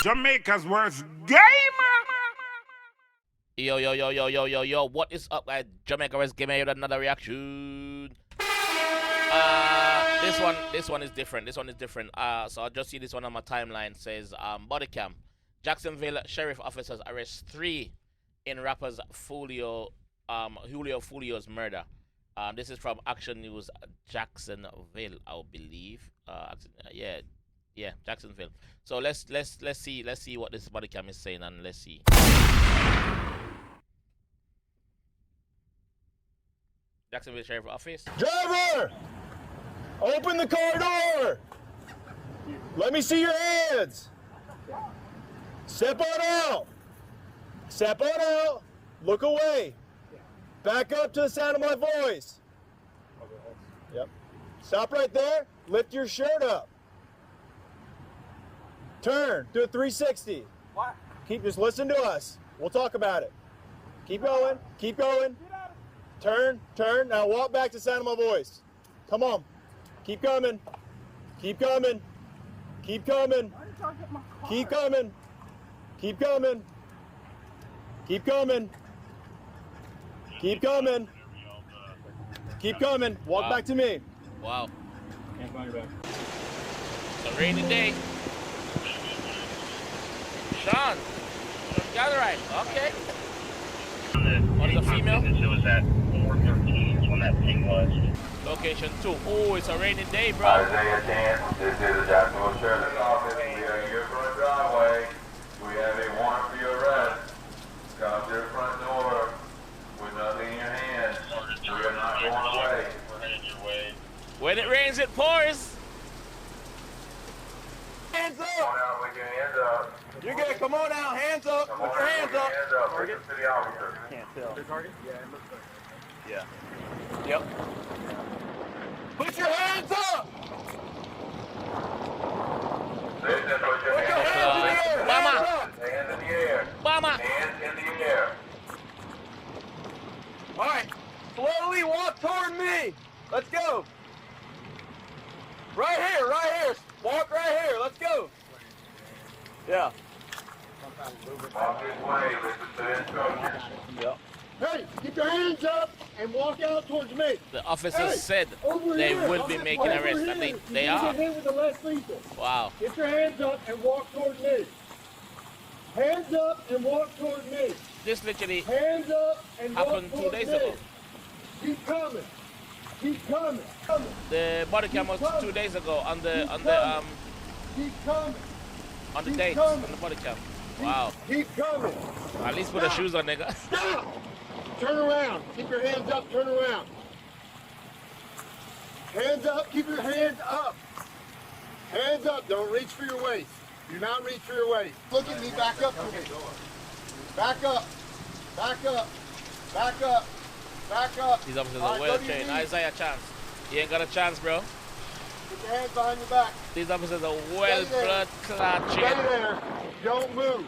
Jamaica's worst gamer. Yo, what is up, guys? Jamaica's game here with another reaction. This one is different. So I just see this one on my timeline. It says BODYCAM. Jacksonville sheriff officers arrest 3 in rappers Julio Foolio's murder. This is from Action News Jacksonville, I believe. Yeah, Jacksonville. So let's see what this BODYCAM is saying, and let's see. Jacksonville Sheriff Office. Driver! Open the car door! Let me see your hands! Step on out! Step on out! Look away! Back up to the sound of my voice! Yep. Stop right there. Lift your shirt up. Turn. Do a 360. What? Just listen to us. We'll talk about it. Keep going. Keep going. Turn. Now walk back to the sound of my voice. Come on. Keep coming. Keep coming. Keep coming. Keep coming. Keep coming. Keep coming. Keep coming. Keep coming. Walk back to me. Wow. Can't find your back. It's a rainy day. Sean, got it right. Okay. What is a female? It was at 4:13 when that thing was. Location 2. Oh, it's a rainy day, bro. Isaiah Dan, this is the Jacksonville Sheriff's Office. We are here for a driveway. We have a warrant for your arrest. Come to your front door with nothing in your hand. We are not going away. We're heading your way. When it rains, it pours. Hands Come up! on out with your hands up. You're good. Come on out. Hands up. Come Put on your out hands with up. your hands up. Bring it to the officer. Can't tell. Your target? Yeah, it looks like. Yeah. Yep. Put your hands up! Listen, put your Put your hands hands in the air! Mama. Hands up! Hands in the air. Mama. Hands in the air. All right. Slowly walk toward me. Let's go. Right here. Walk right here. Let's go. Yeah. Walk this way. Listen to the instructions. Yep. Hey, get your hands up and walk out towards me. The officers said they will be making arrests, and they are. Get hit with the less lethal. Wow. Get your hands up and walk towards me. Hands up and walk towards me. This literally Hands up and happened walk 2 towards days me. ago. Keep coming. Keep coming. The BODYCAM was 2 days ago on the Keep coming. date on the BODYCAM. Wow. Keep coming. At least put the shoes on, nigga. Stop. Turn around. Keep your hands up. Turn around. Hands up. Keep your hands up. Hands up. Don't reach for your waist. Do not reach for your waist. Look at me. Back up. Okay. Back up. Back up. Back up. Back up. These officers All are right, well go to your trained. knees. Isaiah chance. He ain't got a chance, bro. Put your hands behind your back. These officers are well Stay there. blood clot Stay trained. there. Don't move.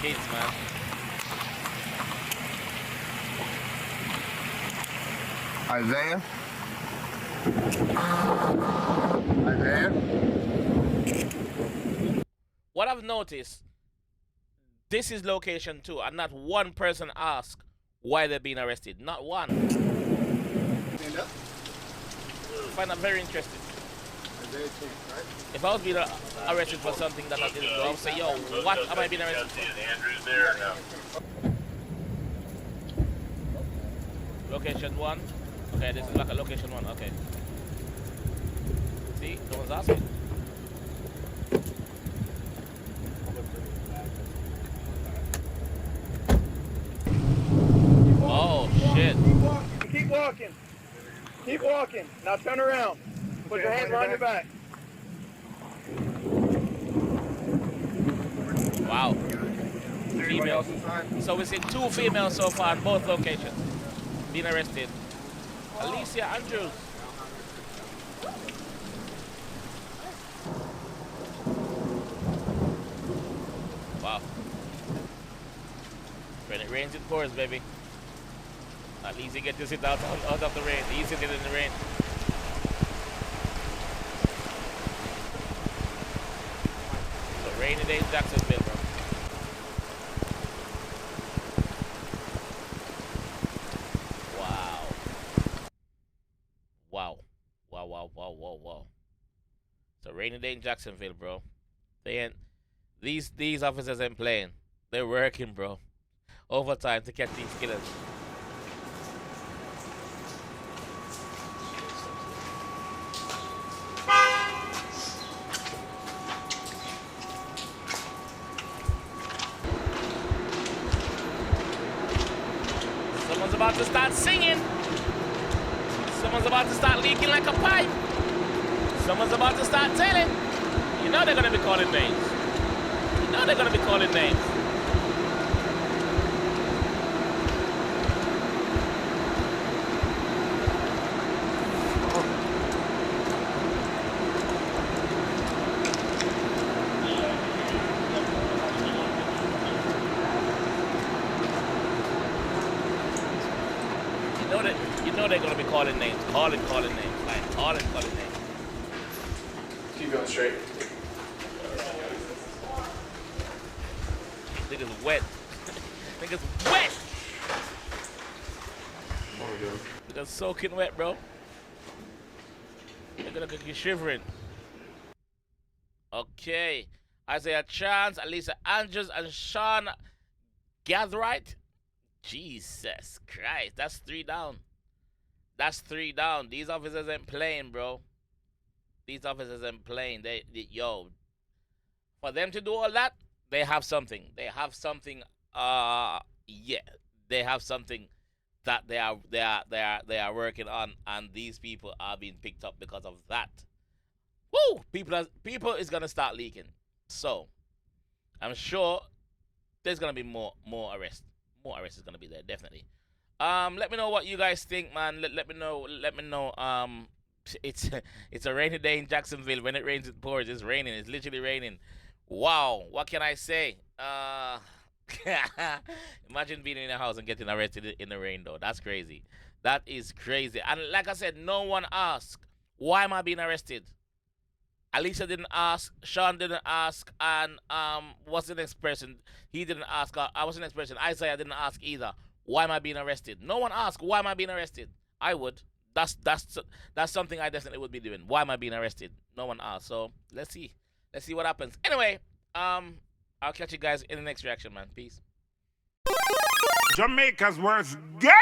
Kids, man. Isaiah? What I've noticed, this is location 2, and not one person asked why they're being arrested. Not one. Stand up. I find that very interesting. Isaiah Chance, right? If I was being arrested for something that I didn't do, I would say, yo, what am I being arrested for? Andrew's there now. Location 1. Okay, this is like a location 1. Okay. See, no one's asking. Oh shit! Keep walking. Keep walking. Keep walking. Now turn around. Put your hands behind your back. Wow. Females. So we've seen 2 females so far in both locations being arrested. Alicia Andrews. Wow. When it rains, it pours, baby. At least he gets to sit out of the rain. He's sitting in the rain. So rainy day in Jacksonville, bro. Wow. Wow. Wow, wow, wow, wow, wow. It's a rainy day in Jacksonville, bro. They ain't these officers ain't playing. They're working, bro. Overtime to catch these killers. Someone's about to start singing. Someone's about to start leaking like a pipe. Someone's about to start telling. You know they're gonna be calling names. You know they're gonna be calling names. You know they're gonna be calling names, calling names, like calling names. Keep going straight. Niggas wet. Niggas wet. Niggas soaking wet, bro. They're gonna get you shivering. Okay. Isaiah Chance, Alisa Andrews, and Sean Gatherite. Jesus Christ, that's 3 down. That's 3 down. These officers ain't playing, bro. These officers ain't playing. Yo, for them to do all that, they have something. They have something. Yeah, they have something that they are working on, and these people are being picked up because of that. Woo! People is gonna start leaking. So, I'm sure there's gonna be more arrests. More arrests is gonna be there, definitely. Let me know what you guys think, man. Let me know. It's a rainy day in Jacksonville. When it rains, it pours. It's raining. It's literally raining. Wow. What can I say? Imagine being in a house and getting arrested in the rain, though. That's crazy. That is crazy. And like I said, no one asked, why am I being arrested? Alicia didn't ask, Sean didn't ask, and what's the next person? He didn't ask. I was the next person. Isaiah didn't ask either. Why am I being arrested? No one asked, why am I being arrested? I would. That's something I definitely would be doing. Why am I being arrested? No one asked. So let's see. Let's see what happens. Anyway, I'll catch you guys in the next reaction, man. Peace. Jamaica's worst gamer.